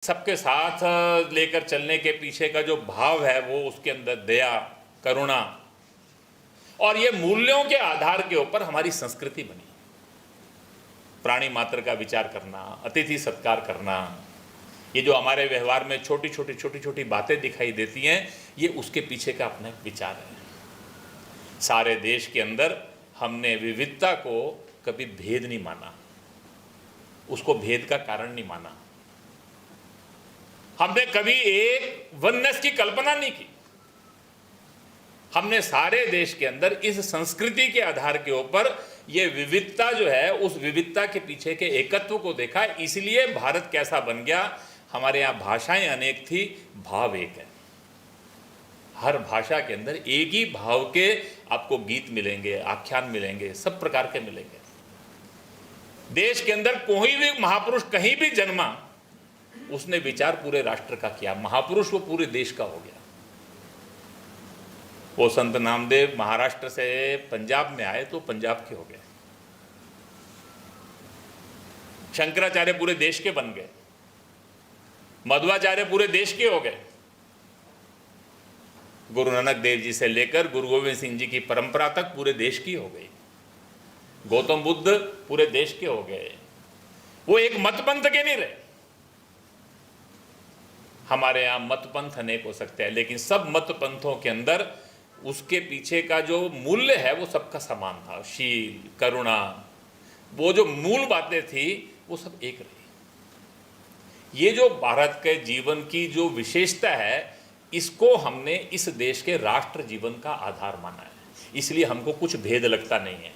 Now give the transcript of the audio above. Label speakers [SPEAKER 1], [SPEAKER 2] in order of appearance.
[SPEAKER 1] सबके साथ लेकर चलने के पीछे का जो भाव है वो उसके अंदर दया, करुणा और ये मूल्यों के आधार के ऊपर हमारी संस्कृति बनी। प्राणी मात्र का विचार करना, अतिथि सत्कार करना, ये जो हमारे व्यवहार में छोटी छोटी बातें दिखाई देती हैं, ये उसके पीछे का अपना एक विचार है। सारे देश के अंदर हमने विविधता को कभी भेद नहीं माना, उसको भेद का कारण नहीं माना। हमने कभी एक वननेस की कल्पना नहीं की। हमने सारे देश के अंदर इस संस्कृति के आधार के ऊपर ये विविधता जो है, उस विविधता के पीछे के एकत्व को देखा। इसलिए भारत कैसा बन गया। हमारे यहाँ भाषाएं अनेक थी, भाव एक है। हर भाषा के अंदर एक ही भाव के आपको गीत मिलेंगे, आख्यान मिलेंगे, सब प्रकार के मिलेंगे। देश के अंदर कोई भी महापुरुष कहीं भी जन्मा, उसने विचार पूरे राष्ट्र का किया। महापुरुष वो पूरे देश का हो गया। वो संत नामदेव महाराष्ट्र से पंजाब में आए तो पंजाब के हो गए। शंकराचार्य पूरे देश के बन गए। मध्वाचार्य पूरे देश के हो गए। गुरु नानक देव जी से लेकर गुरु गोविंद सिंह जी की परंपरा तक पूरे देश की हो गई। गौतम बुद्ध पूरे देश के हो गए। वो एक मत पंथ के नहीं रहे। हमारे यहाँ मत पंथ अनेक हो सकते हैं, लेकिन सब मत पंथों के अंदर उसके पीछे का जो मूल्य है वो सबका समान था। शील, करुणा, वो जो मूल बातें थी वो सब एक रही। ये जो भारत के जीवन की जो विशेषता है, इसको हमने इस देश के राष्ट्र जीवन का आधार माना है। इसलिए हमको कुछ भेद लगता नहीं है।